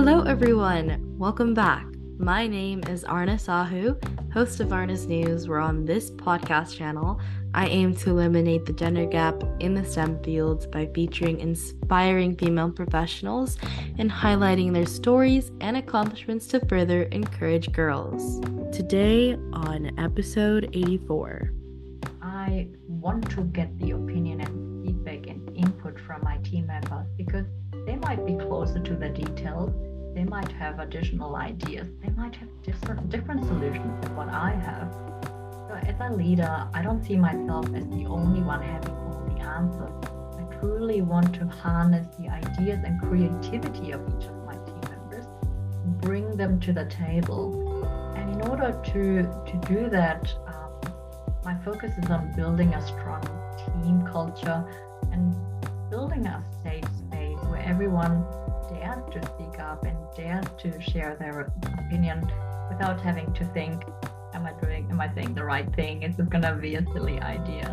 Hello, everyone. Welcome back. My name is Aarna Sahu, host of Aarna's News, where on this podcast channel, I aim to eliminate the gender gap in the STEM fields by featuring inspiring female professionals and highlighting their stories and accomplishments to further encourage girls. Today on episode 84. I want to get the opinion and feedback and input from my team members because they might be closer to the details. They might have additional ideas. They might have different solutions than what I have. So as a leader, I don't see myself as the only one having all the answers. I truly want to harness the ideas and creativity of each of my team members and bring them to the table. And in order to do that, my focus is on building a strong team culture and building a safe space where everyone dares to speak up and dares to share their opinion without having to think, am I saying the right thing? Is this gonna be a silly idea?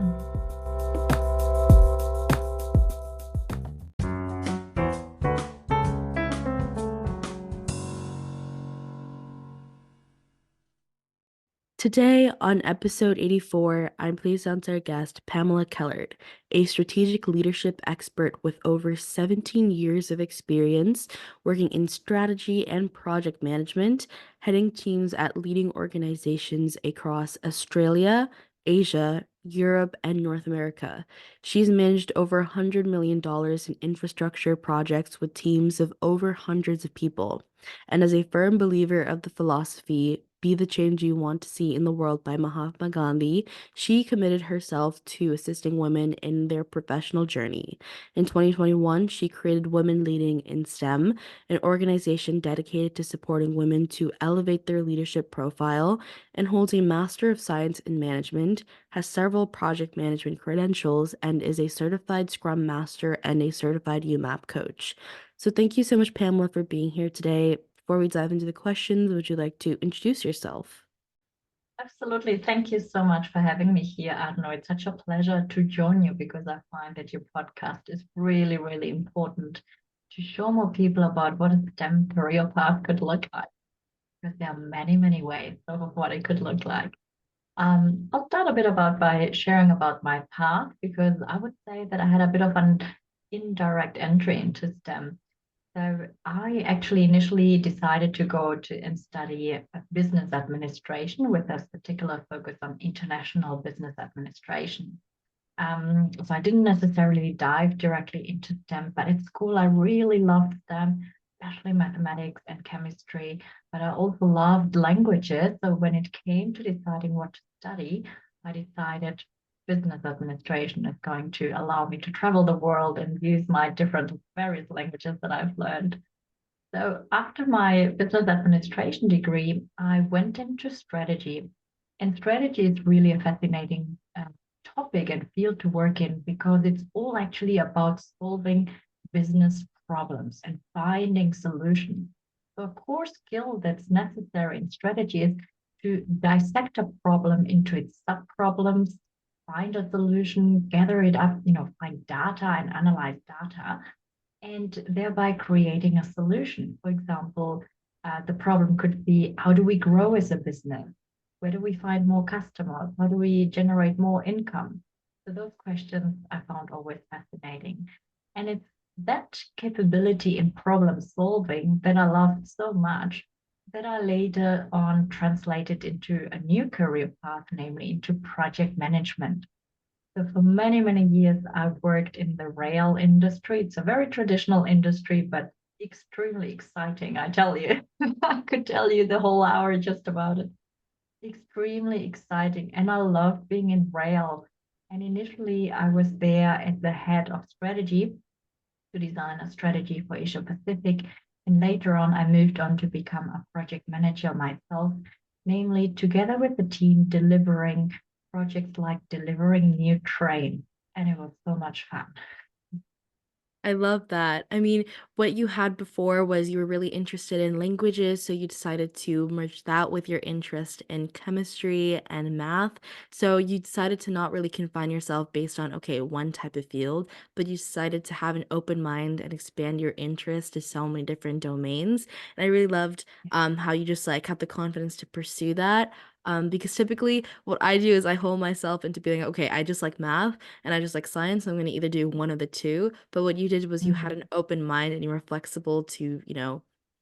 Today, on episode 84, I'm pleased to announce our guest, Pamela Kellert, a strategic leadership expert with over 17 years of experience working in strategy and project management, heading teams at leading organizations across Australia, Asia, Europe, and North America. She's managed over $100 million in infrastructure projects with teams of over hundreds of people. And as a firm believer of the philosophy, Be the Change You Want to See in the World by Mahatma Gandhi, she committed herself to assisting women in their professional journey. In 2021, she created Women Leading in STEM, an organization dedicated to supporting women to elevate their leadership profile, and holds a Master of Science in Management, has several project management credentials, and is a certified Scrum Master and a certified UMAP coach. So thank you so much, Pamela, for being here today. Before we dive into the questions, would you like to introduce yourself? Absolutely. Thank you so much for having me here, Aarna. It's such a pleasure to join you because I find that your podcast is really, really important to show more people about what a STEM career path could look like. Because there are many, many ways of what it could look like. I'll start a bit by sharing about my path because I would say that I had a bit of an indirect entry into STEM. So I actually initially decided to go to and study business administration with a particular focus on international business administration. So I didn't necessarily dive directly into STEM, but at school I really loved STEM, especially mathematics and chemistry. But I also loved languages. So when it came to deciding what to study, I decided business administration is going to allow me to travel the world and use my different various languages that I've learned. So after my business administration degree, I went into strategy. And strategy is really a fascinating topic and field to work in because it's all actually about solving business problems and finding solutions. So a core skill that's necessary in strategy is to dissect a problem into its sub-problems, find a solution, gather it up, find data and analyze data, and thereby creating a solution. For example, the problem could be, how do we grow as a business? Where do we find more customers? How do we generate more income? So those questions I found always fascinating. And it's that capability in problem solving that I loved so much that I later on translated into a new career path, namely into project management. So for many, many years, I've worked in the rail industry. It's a very traditional industry, but extremely exciting, I tell you. I could tell you the whole hour just about it. Extremely exciting. And I love being in rail. And initially, I was there as the head of strategy to design a strategy for Asia Pacific. And later on, I moved on to become a project manager myself, namely together with the team delivering projects like delivering new train. And it was so much fun. I love that. I mean, what you had before was you were really interested in languages, so you decided to merge that with your interest in chemistry and math. So you decided to not really confine yourself based on, okay, one type of field, but you decided to have an open mind and expand your interest to so many different domains. And I really loved how you just like have the confidence to pursue that. Because typically what I do is I hold myself into being, okay, I just like math and I just like science, so I'm going to either do one of the two. But what you did was you had Mhm. an open mind and you were flexible to,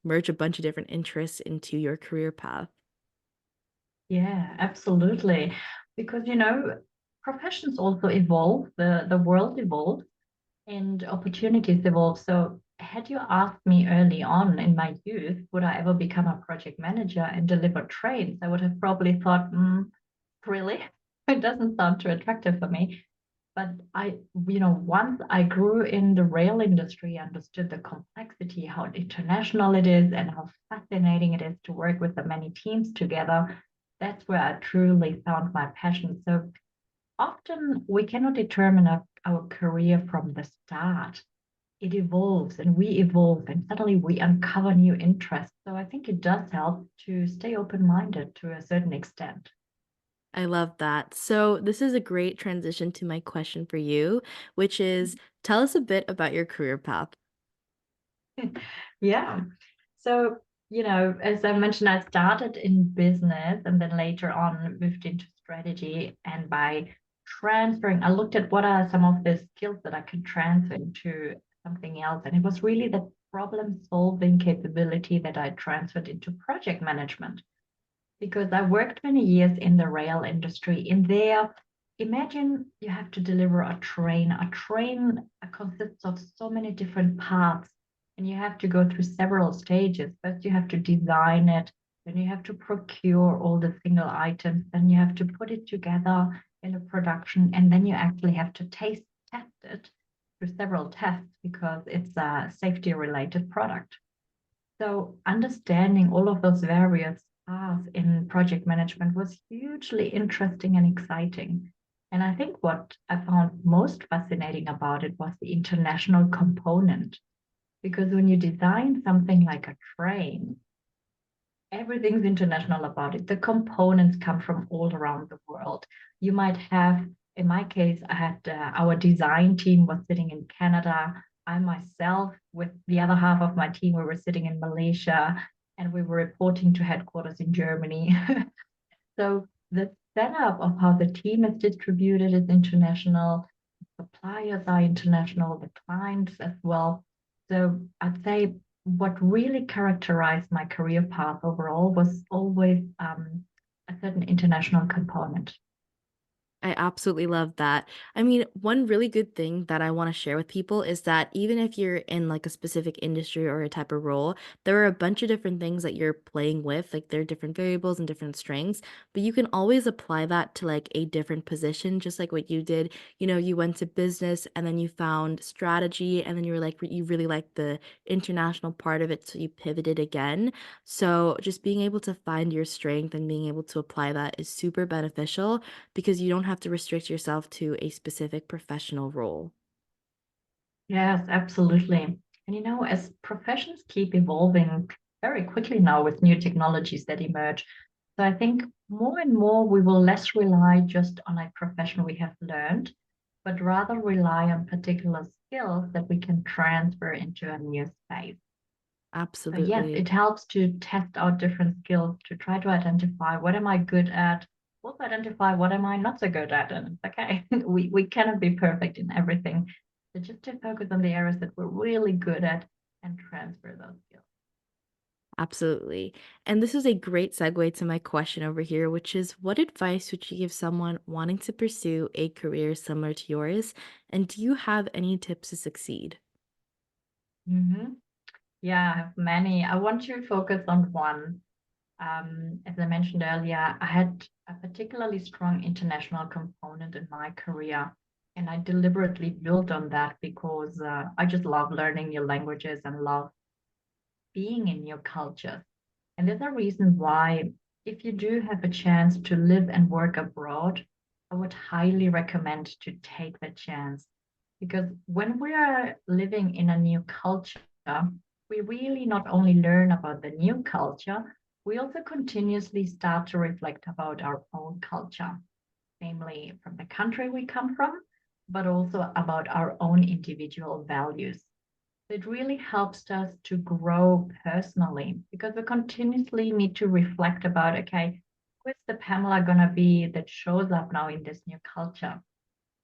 merge a bunch of different interests into your career path. Yeah, absolutely. Because, professions also evolve, the world evolves and opportunities evolve. So, had you asked me early on in my youth, would I ever become a project manager and deliver trains? I would have probably thought, really? It doesn't sound too attractive for me. But once I grew in the rail industry, understood the complexity, how international it is, and how fascinating it is to work with the many teams together. That's where I truly found my passion. So often we cannot determine our career from the start. It evolves and we evolve, and suddenly we uncover new interests. So I think it does help to stay open minded to a certain extent. I love that. So, this is a great transition to my question for you, which is tell us a bit about your career path. Yeah. So, as I mentioned, I started in business and then later on moved into strategy. And by transferring, I looked at what are some of the skills that I could transfer into something else. And it was really the problem solving capability that I transferred into project management because I worked many years in the rail industry. In there, imagine you have to deliver a train. A train consists of so many different parts, and you have to go through several stages. First, you have to design it, then you have to procure all the single items, then you have to put it together in a production, and then you actually have to test it through several tests because it's a safety related product. So understanding all of those various paths in project management was hugely interesting and exciting. And I think what I found most fascinating about it was the international component. Because when you design something like a train, everything's international about it. The components come from all around the world. You might have, in my case, I had our design team was sitting in Canada. I myself, with the other half of my team, we were sitting in Malaysia and we were reporting to headquarters in Germany. So the setup of how the team is distributed is international, suppliers are international, the clients as well. So I'd say what really characterized my career path overall was always a certain international component. I absolutely love that. I mean, one really good thing that I want to share with people is that even if you're in like a specific industry or a type of role, there are a bunch of different things that you're playing with. Like there are different variables and different strengths, but you can always apply that to like a different position, just like what you did. You went to business and then you found strategy and then you were like, you really liked the international part of it. So you pivoted again. So just being able to find your strength and being able to apply that is super beneficial because you don't have to restrict yourself to a specific professional role. Yes, absolutely. And as professions keep evolving very quickly now with new technologies that emerge, so I think more and more we will less rely just on a profession we have learned, but rather rely on particular skills that we can transfer into a new space. So yes, Absolutely. it helps to test out different skills to try to identify what am I good at, also identify what am I not so good at. And it's okay, we cannot be perfect in everything. So just to focus on the areas that we're really good at and transfer those skills. Absolutely. And this is a great segue to my question over here, which is what advice would you give someone wanting to pursue a career similar to yours? And do you have any tips to succeed? Mhm. Yeah, I have many. I want to focus on one. As I mentioned earlier, I had a particularly strong international component in my career, and I deliberately built on that because I just love learning new languages and love being in new cultures. And there's a reason why, if you do have a chance to live and work abroad, I would highly recommend to take the chance because when we are living in a new culture, we really not only learn about the new culture, we also continuously start to reflect about our own culture, namely from the country we come from, but also about our own individual values. It really helps us to grow personally because we continuously need to reflect about, okay, who's the Pamela gonna be that shows up now in this new culture?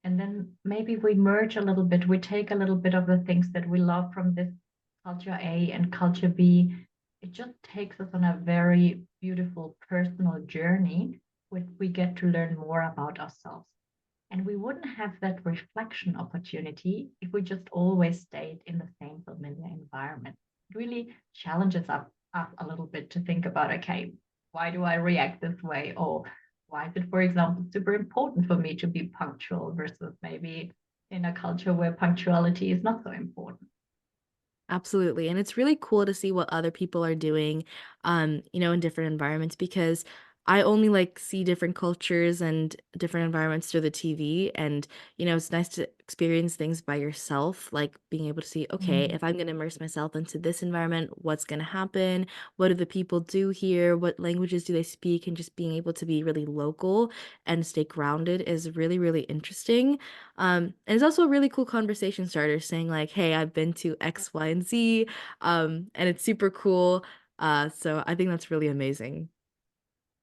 And then maybe we merge a little bit, we take a little bit of the things that we love from this culture A and culture B. It just takes us on a very beautiful personal journey where we get to learn more about ourselves. And we wouldn't have that reflection opportunity if we just always stayed in the same familiar environment. It really challenges us a little bit to think about, okay, why do I react this way? Or why is it, for example, super important for me to be punctual versus maybe in a culture where punctuality is not so important? Absolutely. And it's really cool to see what other people are doing, in different environments because I only like see different cultures and different environments through the TV. And, it's nice to experience things by yourself, like being able to see, okay, Mm. if I'm going to immerse myself into this environment, what's going to happen? What do the people do here? What languages do they speak? And just being able to be really local and stay grounded is really, really interesting. And it's also a really cool conversation starter saying like, "Hey, I've been to X, Y, and Z," and it's super cool. So I think that's really amazing.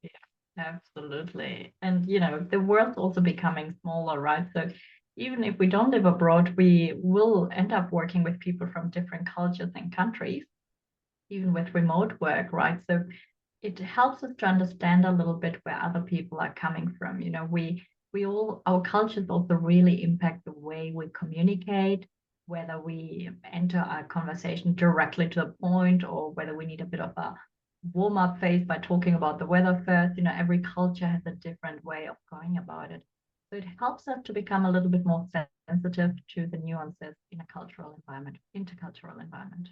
Yeah, absolutely. And the world's also becoming smaller, right? So even if we don't live abroad, we will end up working with people from different cultures and countries, even with remote work, right? So it helps us to understand a little bit where other people are coming from. We all our cultures also really impact the way we communicate, whether we enter a conversation directly to the point or whether we need a bit of a warm-up phase by talking about the weather first. Every culture has a different way of going about it. So it helps us to become a little bit more sensitive to the nuances in a cultural environment, intercultural environment.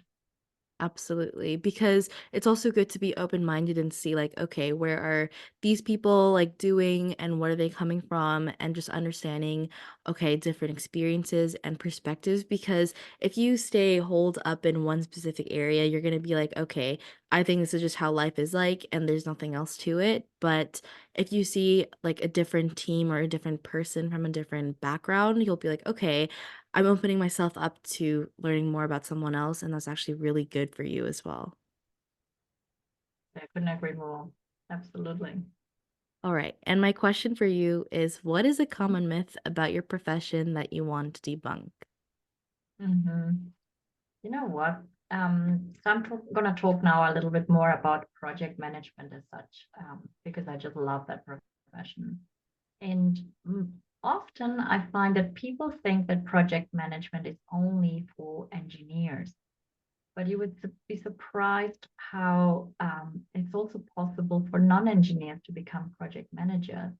Absolutely, because it's also good to be open-minded and see like, okay, where are these people like doing and what are they coming from and just understanding, okay, different experiences and perspectives because if you stay holed up in one specific area, you're going to be like, okay, I think this is just how life is like and there's nothing else to it. But if you see like a different team or a different person from a different background, you'll be like, okay, I'm opening myself up to learning more about someone else, and that's actually really good for you as well. I couldn't agree more. Absolutely. All right. And my question for you is what is a common myth about your profession that you want to debunk? Mm-hmm. You know what? So I'm going to talk now a little bit more about project management as such, because I just love that profession. And often I find that people think that project management is only for engineers, but you would be surprised how it's also possible for non-engineers to become project managers.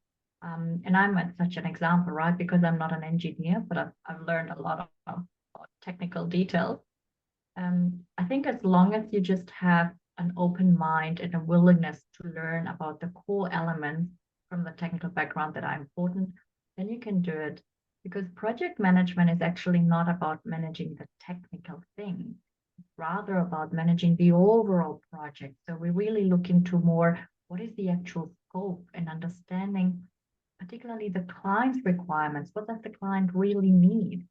And I'm at such an example, right? Because I'm not an engineer, but I've learned a lot of technical details. I think as long as you just have an open mind and a willingness to learn about the core elements from the technical background that are important, then you can do it. Because project management is actually not about managing the technical thing, it's rather about managing the overall project. So we really look into more what is the actual scope and understanding particularly the client's requirements. What does the client really need?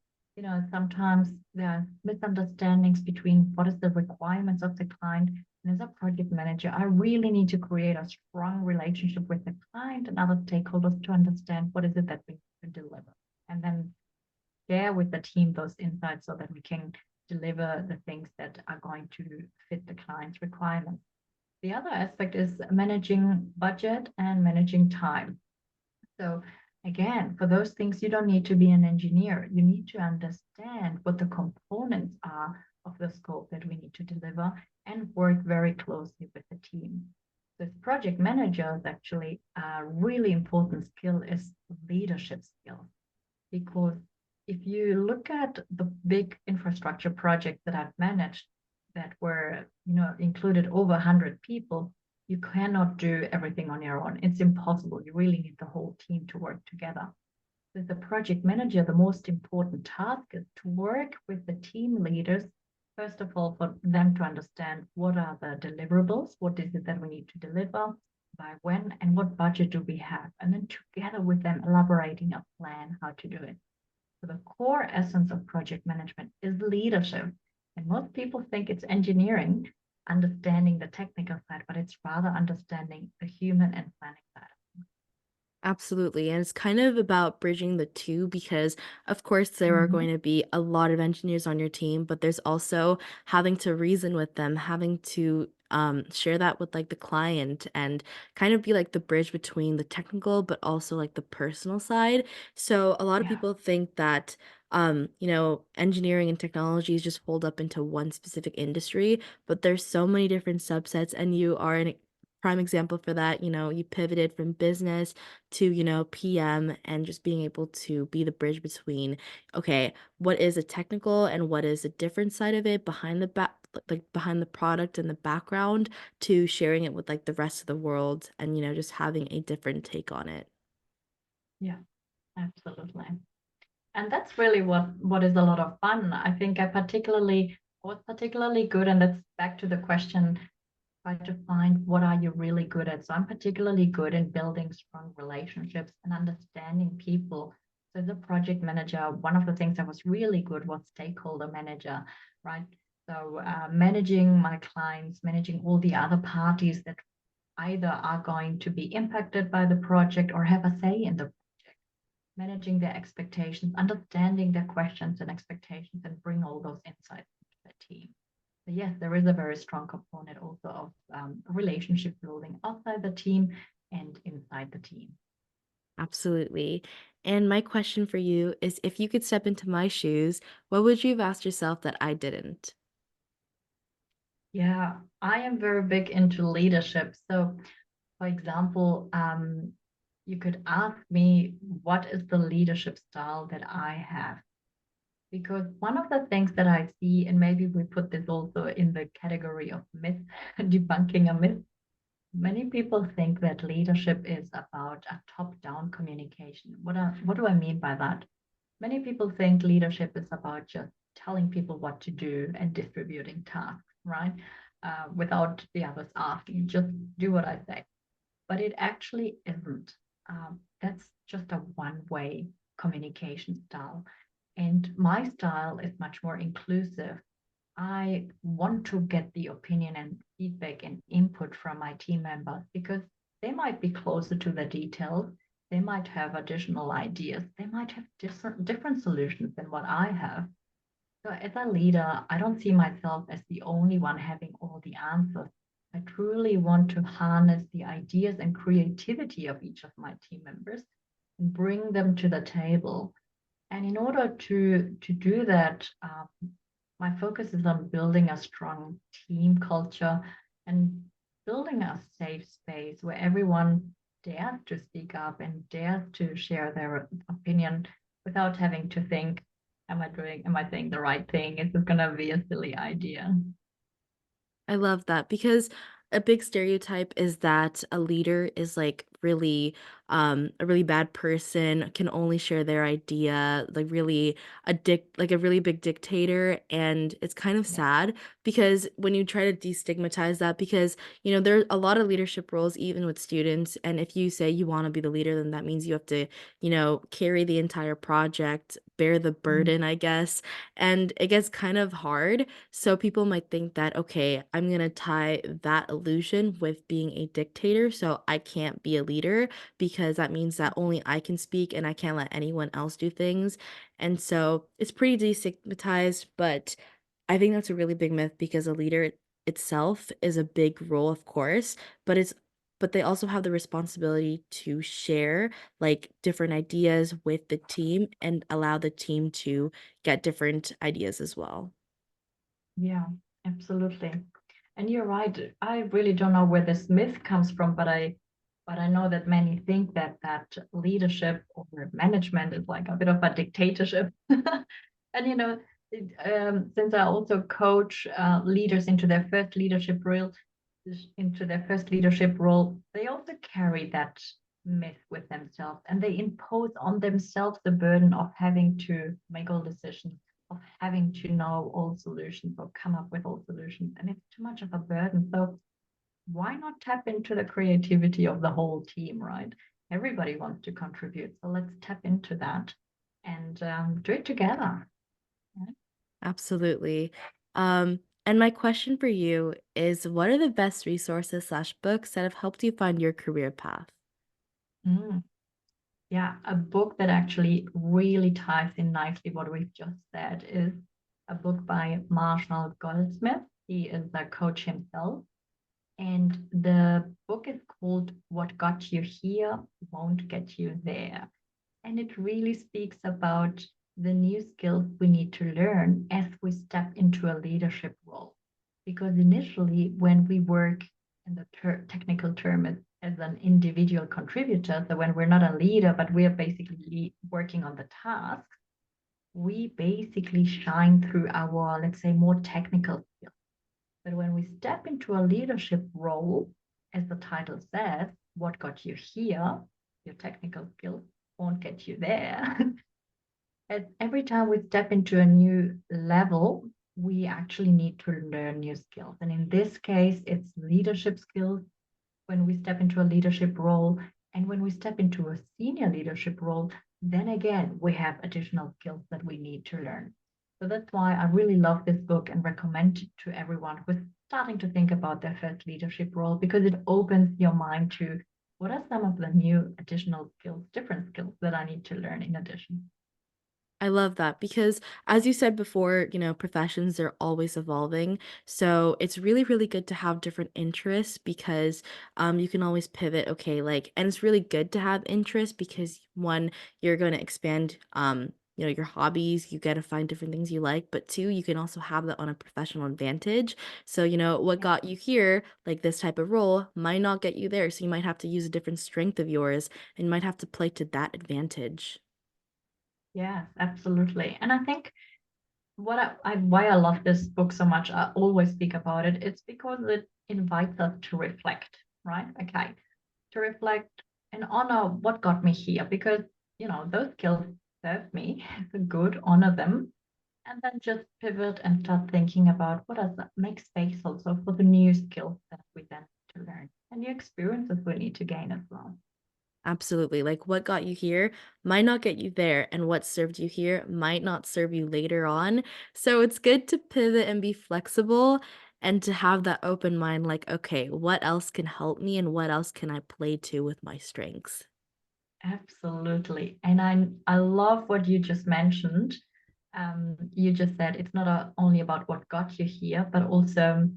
Sometimes there are misunderstandings between what is the requirements of the client. And as a project manager, I really need to create a strong relationship with the client and other stakeholders to understand what is it that we need to deliver. And then share with the team those insights so that we can deliver the things that are going to fit the client's requirements. The other aspect is managing budget and managing time. So again, for those things, you don't need to be an engineer. You need to understand what the components are of the scope that we need to deliver and work very closely with the team. This project managers actually a really important skill is leadership skill because if you look at the big infrastructure projects that I've managed that were, included over 100 people, you cannot do everything on your own. It's impossible. You really need the whole team to work together. With the project manager, the most important task is to work with the team leaders first of all, for them to understand what are the deliverables, what is it that we need to deliver, by when, and what budget do we have, and then together with them elaborating a plan how to do it. So the core essence of project management is leadership. And most people think it's engineering, understanding the technical side, but it's rather understanding the human and planning side. Absolutely. And it's kind of about bridging the two because, of course, there are Mm-hmm. going to be a lot of engineers on your team, but there's also having to reason with them, having to share that with like the client and kind of be like the bridge between the technical, but also like the personal side. So a lot of Yeah. people think that, engineering and technology is just hold up into one specific industry, but there's so many different subsets, and you are an prime example for that. You pivoted from business to, PM and just being able to be the bridge between, okay, what is a technical and what is a different side of it behind the back, like behind the product and the background, to sharing it with like the rest of the world and, just having a different take on it. Yeah, absolutely. And that's really what is a lot of fun. I think I was particularly good, and that's back to the question, try to find what are you really good at. So I'm particularly good in building strong relationships and understanding people. So as a project manager, one of the things I was really good was stakeholder manager, right? So managing my clients, managing all the other parties that either are going to be impacted by the project or have a say in the project, managing their expectations, understanding their questions and expectations, and bring all those insights into the team. So yes, there is a very strong component also of relationship building outside the team and inside the team. Absolutely. And my question for you is, if you could step into my shoes, what would you have asked yourself that I didn't? Yeah, I am very big into leadership. So, for example, you could ask me, what is the leadership style that I have? Because one of the things that I see, and maybe we put this also in the category of myth, debunking a myth, many people think that leadership is about a top-down communication. What do I mean by that? Many people think leadership is about just telling people what to do and distributing tasks, right? Without the others asking, just do what I say. But it actually isn't. That's just a one-way communication style. And my style is much more inclusive. I want to get the opinion and feedback and input from my team members because they might be closer to the details. They might have additional ideas. They might have different solutions than what I have. So as a leader, I don't see myself as the only one having all the answers. I truly want to harness the ideas and creativity of each of my team members and bring them to the table. And in order to do that, my focus is on building a strong team culture and building a safe space where everyone dares to speak up and dares to share their opinion without having to think, am I saying the right thing? Is this gonna be a silly idea? I love that because a big stereotype is that a leader is like really a really bad person, can only share their idea, like really like a really big dictator. And it's kind of Yeah. sad because when you try to destigmatize that, because there are a lot of leadership roles even with students, and if you say you want to be the leader, then that means you have to, carry the entire project, bear the Mm. burden, I guess. And it gets kind of hard, so people might think that, okay, I'm gonna tie that illusion with being a dictator, so I can't be a leader because that means that only I can speak and I can't let anyone else do things. And so it's pretty destigmatized, but I think that's a really big myth because a leader itself is a big role, of course, but they also have the responsibility to share like different ideas with the team and allow the team to get different ideas as well. Yeah, absolutely. And you're right. I really don't know where this myth comes from, but I know that many think that leadership or management is like a bit of a dictatorship. And since I also coach leaders into their first leadership role, they also carry that myth with themselves, and they impose on themselves the burden of having to make all decisions of having to know all solutions or come up with all solutions. And it's too much of a burden. So why not tap into the creativity of the whole team, right? Everybody wants to contribute. So let's tap into that and do it together. Right? Absolutely. And my question for you is, what are the best resources slash books that have helped you find your career path? Mm. Yeah, a book that actually really ties in nicely what we've just said is a book by Marshall Goldsmith. He is a coach himself. And the book is called What Got You Here Won't Get You There. And it really speaks about the new skills we need to learn as we step into a leadership role. Because initially, when we work in the technical term as an individual contributor, so when we're not a leader, but we are basically working on the task, we basically shine through our, let's say, more technical skills. But when we step into a leadership role, as the title says, what got you here, your technical skills won't get you there. And every time we step into a new level, we actually need to learn new skills. And in this case, it's leadership skills when we step into a leadership role. And when we step into a senior leadership role, then again, we have additional skills that we need to learn. So that's why I really love this book and recommend it to everyone who's starting to think about their first leadership role because it opens your mind to what are some of the new additional skills, different skills that I need to learn in addition. I love that because, as you said before, professions are always evolving. So it's really, really good to have different interests because you can always pivot. Okay, and it's really good to have interests because one, you're going to expand, your hobbies. You get to find different things you like, but two, you can also have that on a professional advantage. So, what Yeah. got you here, like this type of role, might not get you there. So you might have to use a different strength of yours and you might have to play to that advantage. Yes, absolutely. And I think why I love this book so much, I always speak about it, it's because it invites us to reflect, right? Okay, to reflect and honor what got me here because those skills served me. So good, honor them, and then just pivot and start thinking about what does that make space also for the new skills that we then need to learn and new experiences we need to gain as well. Absolutely. Like what got you here might not get you there, and what served you here might not serve you later on. So it's good to pivot and be flexible and to have that open mind like, okay, what else can help me and what else can I play to with my strengths? Absolutely. And I love what you just mentioned. You just said it's not only about what got you here, but also,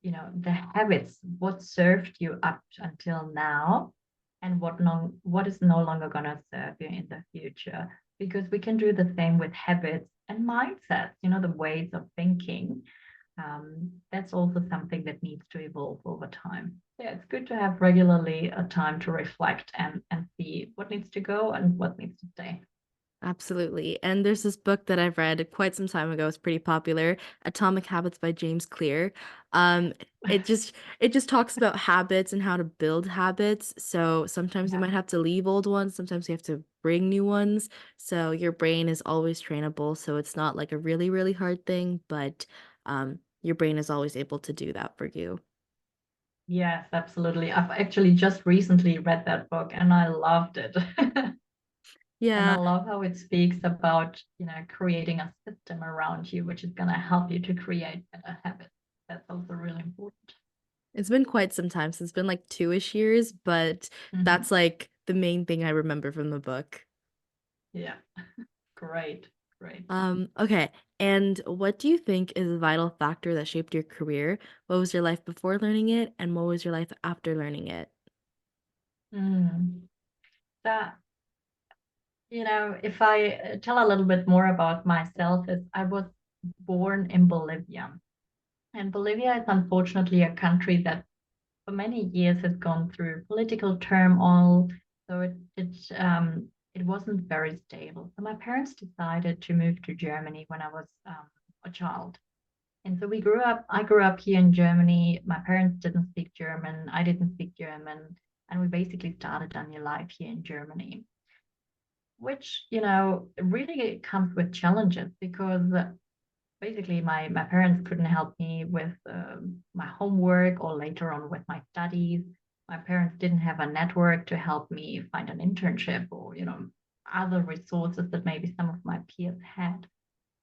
the habits, what served you up until now, and what is no longer gonna serve you in the future. Because we can do the same with habits and mindsets, the ways of thinking. That's also something that needs to evolve over time. Yeah, it's good to have regularly a time to reflect and see what needs to go and what needs to stay. Absolutely. And there's this book that I've read quite some time ago. It's pretty popular, Atomic Habits by James Clear. Um, it just talks about habits and how to build habits. So sometimes you Yeah. might have to leave old ones, sometimes you have to bring new ones. So your brain is always trainable. So it's not like a really, really hard thing, but your brain is always able to do that for you. Yes, absolutely. I've actually just recently read that book and I loved it. And I Yeah, love how it speaks about, creating a system around you, which is going to help you to create better habits. That's also really important. it's been quite some time. So it's been like 2-ish years, but Mhm. that's like the main thing I remember from the book. Yeah, great, great. Okay. And what do you think is a vital factor that shaped your career? What was your life before learning it, and what was your life after learning it? Mm. That, if I tell a little bit more about myself, is I was born in Bolivia. And Bolivia is unfortunately a country that for many years has gone through political turmoil. So it wasn't very stable. So my parents decided to move to Germany when I was a child. And so I grew up here in Germany. My parents didn't speak German. I didn't speak German. And we basically started a new life here in Germany. which, really comes with challenges because basically my parents couldn't help me with my homework or later on with my studies. My parents didn't have a network to help me find an internship or, other resources that maybe some of my peers had.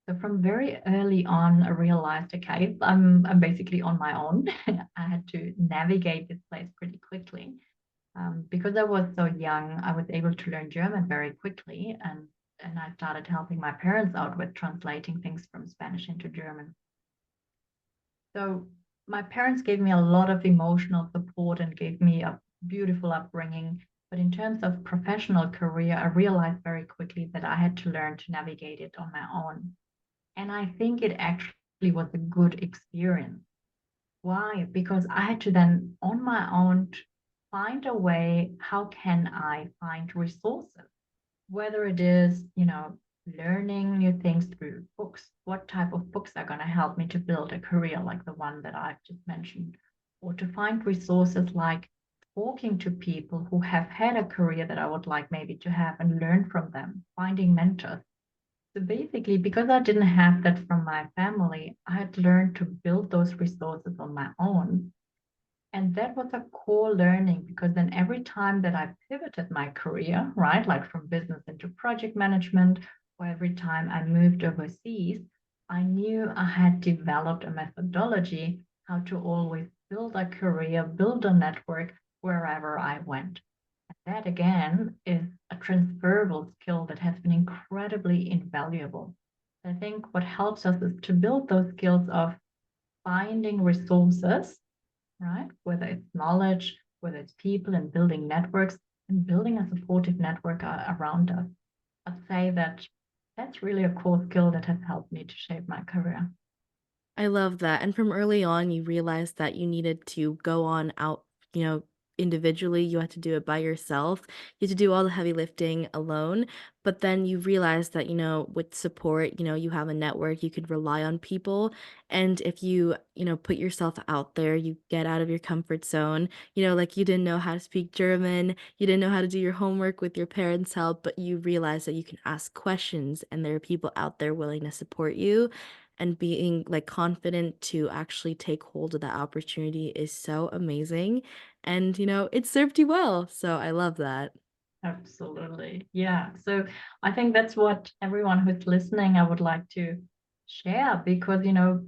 So from very early on, I realized, okay, I'm basically on my own. I had to navigate this place pretty quickly. Because I was so young, I was able to learn German very quickly, and I started helping my parents out with translating things from Spanish into German. So my parents gave me a lot of emotional support and gave me a beautiful upbringing. But in terms of professional career, I realized very quickly that I had to learn to navigate it on my own. And I think it actually was a good experience. Why? Because I had to then, on my own, find a way, how can I find resources? Whether it is, learning new things through books, what type of books are going to help me to build a career like the one that I've just mentioned, or to find resources like talking to people who have had a career that I would like maybe to have and learn from them, finding mentors. So basically, because I didn't have that from my family, I had learned to build those resources on my own. And that was a core learning because then every time that I pivoted my career, right, like from business into project management, or every time I moved overseas, I knew I had developed a methodology how to always build a career, build a network wherever I went. That again is a transferable skill that has been incredibly invaluable. I think what helps us is to build those skills of finding resources, right? Whether it's knowledge, whether it's people and building networks and building a supportive network around us. I'd say that that's really a core skill that has helped me to shape my career. I love that. And from early on, you realized that you needed to go on out, you know, individually. You had to do it by yourself. You had to do all the heavy lifting alone. But then you realized that, with support, you have a network, you could rely on people. And if you, put yourself out there, you get out of your comfort zone, like you didn't know how to speak German, you didn't know how to do your homework with your parents' help, but you realize that you can ask questions and there are people out there willing to support you, and being like confident to actually take hold of that opportunity is so amazing. And it served you well. So I love that. Absolutely. Yeah. So I think that's what everyone who's listening, I would like to share because,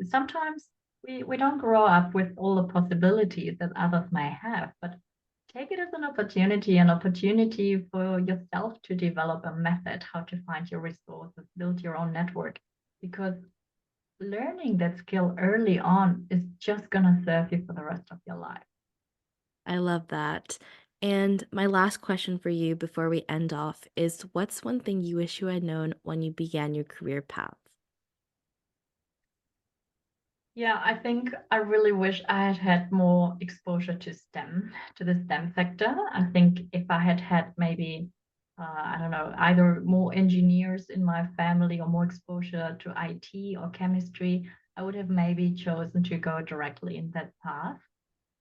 sometimes we don't grow up with all the possibilities that others may have, but take it as an opportunity for yourself to develop a method how to find your resources, build your own network, because learning that skill early on is just going to serve you for the rest of your life. I love that. And my last question for you before we end off is, what's one thing you wish you had known when you began your career path? Yeah, I think I really wish I had had more exposure to STEM, to the STEM sector. I think if I had had maybe, I don't know, either more engineers in my family or more exposure to IT or chemistry, I would have maybe chosen to go directly in that path.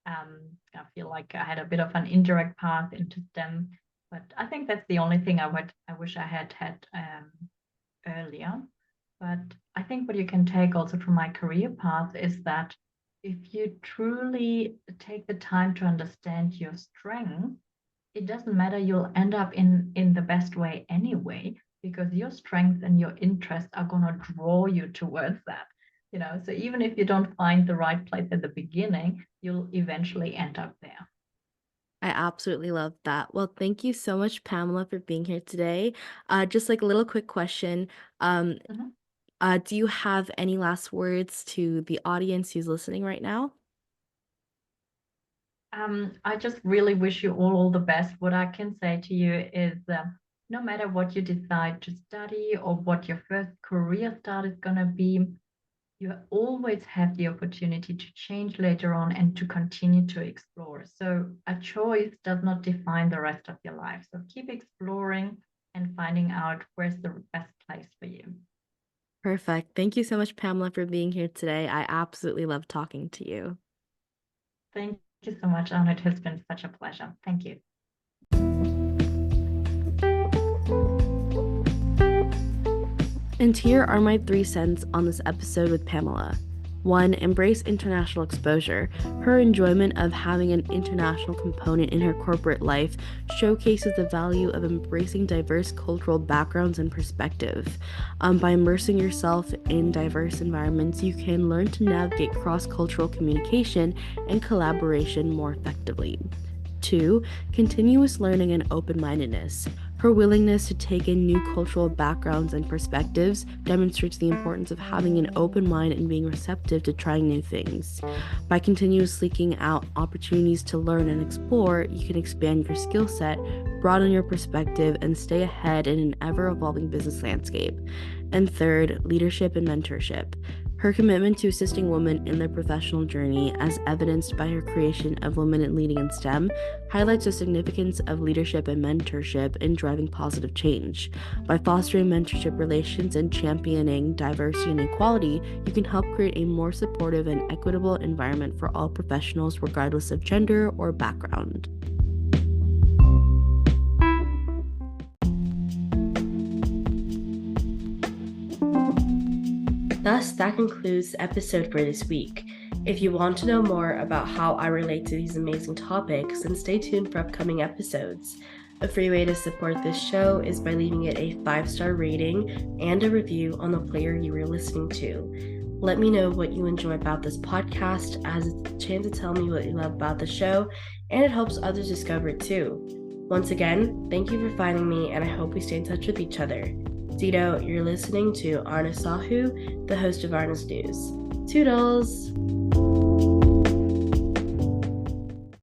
I feel like I had a bit of an indirect path into STEM, but I think that's the only thing I wish I had had earlier. But I think what you can take also from my career path is that if you truly take the time to understand your strength, it doesn't matter, you'll end up in the best way anyway, because your strengths and your interests are going to draw you towards that. So even if you don't find the right place at the beginning, you'll eventually end up there. I absolutely love that. Well, thank you so much, Pamela, for being here today. Just like a little quick question. Um, Mhm. do you have any last words to the audience who's listening right now? I just really wish you all the best. What I can say to you is no matter what you decide to study or what your first career start is going to be, you always have the opportunity to change later on and to continue to explore. So a choice does not define the rest of your life. So keep exploring and finding out where's the best place for you. Perfect. Thank you so much, Pamela, for being here today. I absolutely love talking to you. Thank you so much, Anna. It has been such a pleasure. Thank you. And here are my 3 cents on this episode with Pamela. 1. Embrace international exposure. Her enjoyment of having an international component in her corporate life showcases the value of embracing diverse cultural backgrounds and perspective. By immersing yourself in diverse environments, you can learn to navigate cross-cultural communication and collaboration more effectively. 2. Continuous learning and open-mindedness. Her willingness to take in new cultural backgrounds and perspectives demonstrates the importance of having an open mind and being receptive to trying new things. By continuously seeking out opportunities to learn and explore, you can expand your skill set, broaden your perspective, and stay ahead in an ever-evolving business landscape. And 3rd, leadership and mentorship. Her commitment to assisting women in their professional journey, as evidenced by her creation of Women in Leading in STEM, highlights the significance of leadership and mentorship in driving positive change. By fostering mentorship relations and championing diversity and equality, you can help create a more supportive and equitable environment for all professionals, regardless of gender or background. Thus, that concludes the episode for this week. If you want to know more about how I relate to these amazing topics, then stay tuned for upcoming episodes. A free way to support this show is by leaving it a 5-star rating and a review on the player you are listening to. Let me know what you enjoy about this podcast, as it's a chance to tell me what you love about the show, and it helps others discover it too. Once again, thank you for finding me, and I hope we stay in touch with each other. Zito, you're listening to Aarna Sahu, the host of Aarna's News. Toodles!